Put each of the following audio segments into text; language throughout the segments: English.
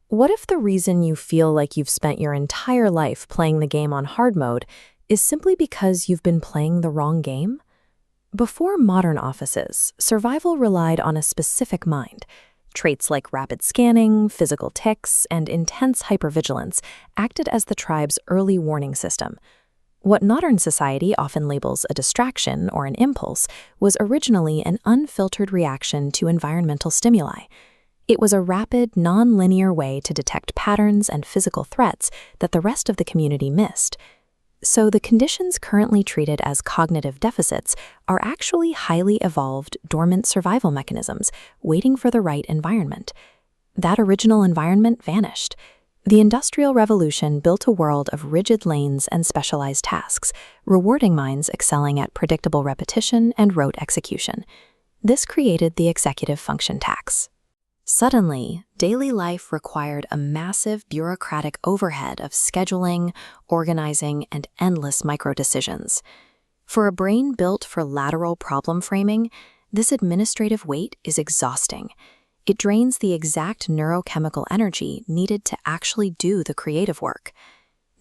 What if the reason you feel like you've spent your entire life playing the game on hard mode is simply because you've been playing the wrong game? Before modern offices, survival relied on a specific mind. Traits like rapid scanning, physical tics, and intense hypervigilance acted as the tribe's early warning system. What modern society often labels a distraction or an impulse was originally an unfiltered reaction to environmental stimuli. It was a rapid, nonlinear way to detect patterns and physical threats that the rest of the community missed. So the conditions currently treated as cognitive deficits are actually highly evolved, dormant survival mechanisms waiting for the right environment. That original environment vanished. The Industrial Revolution built a world of rigid lanes and specialized tasks, rewarding minds excelling at predictable repetition and rote execution. This created the executive function tax. Suddenly, daily life required a massive bureaucratic overhead of scheduling, organizing, and endless micro-decisions. For a brain built for lateral problem framing, this administrative weight is exhausting. It drains the exact neurochemical energy needed to actually do the creative work.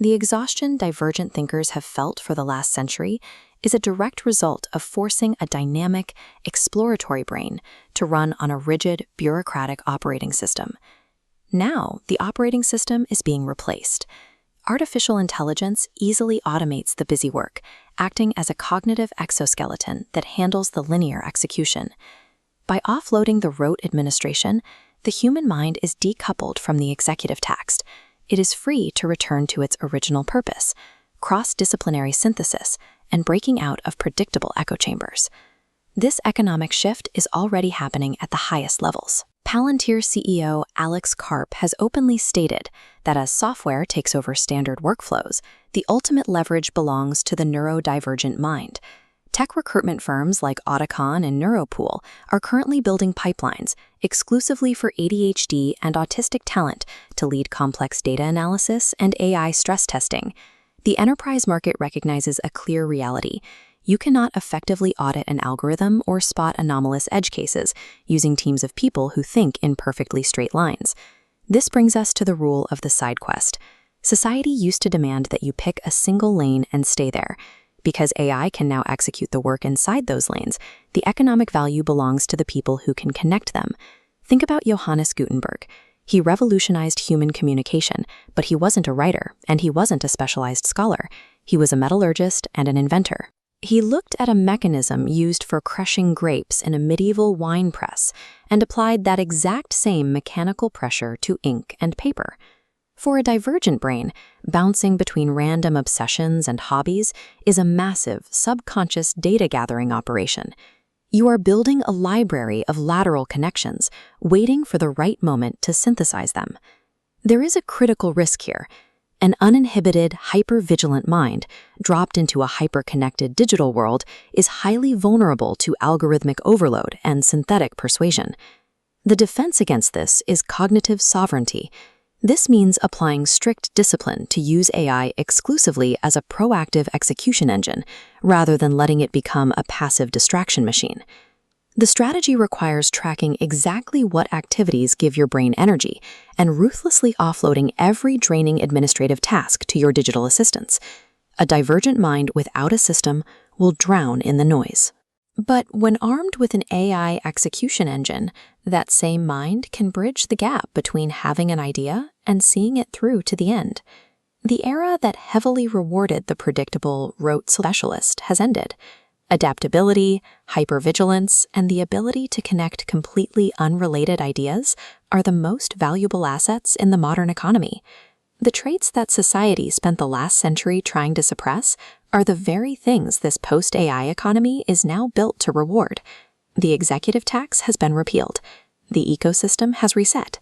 The exhaustion divergent thinkers have felt for the last century is a direct result of forcing a dynamic, exploratory brain to run on a rigid, bureaucratic operating system. Now, the operating system is being replaced. Artificial intelligence easily automates the busy work, acting as a cognitive exoskeleton that handles the linear execution. By offloading the rote administration, the human mind is decoupled from the executive task. It is free to return to its original purpose, cross-disciplinary synthesis, and breaking out of predictable echo chambers. This economic shift is already happening at the highest levels. Palantir CEO Alex Karp has openly stated that as software takes over standard workflows, the ultimate leverage belongs to the neurodivergent mind. Tech recruitment firms like Auticon and Neuropool are currently building pipelines exclusively for ADHD and autistic talent to lead complex data analysis and AI stress testing. The enterprise market recognizes a clear reality. You cannot effectively audit an algorithm or spot anomalous edge cases using teams of people who think in perfectly straight lines. This brings us to the rule of the side quest. Society used to demand that you pick a single lane and stay there. Because AI can now execute the work inside those lanes, the economic value belongs to the people who can connect them. Think about Johannes Gutenberg. He revolutionized human communication, but he wasn't a writer, and he wasn't a specialized scholar. He was a metallurgist and an inventor. He looked at a mechanism used for crushing grapes in a medieval wine press and applied that exact same mechanical pressure to ink and paper. For a divergent brain, bouncing between random obsessions and hobbies is a massive, subconscious data-gathering operation. You are building a library of lateral connections, waiting for the right moment to synthesize them. There is a critical risk here. An uninhibited, hyper-vigilant mind, dropped into a hyper-connected digital world, is highly vulnerable to algorithmic overload and synthetic persuasion. The defense against this is cognitive sovereignty. This means applying strict discipline to use AI exclusively as a proactive execution engine, rather than letting it become a passive distraction machine. The strategy requires tracking exactly what activities give your brain energy and ruthlessly offloading every draining administrative task to your digital assistants. A divergent mind without a system will drown in the noise. But when armed with an AI execution engine, that same mind can bridge the gap between having an idea and seeing it through to the end. The era that heavily rewarded the predictable, rote specialist has ended. Adaptability, hypervigilance, and the ability to connect completely unrelated ideas are the most valuable assets in the modern economy. The traits that society spent the last century trying to suppress are the very things this post-AI economy is now built to reward. The executive tax has been repealed. The ecosystem has reset.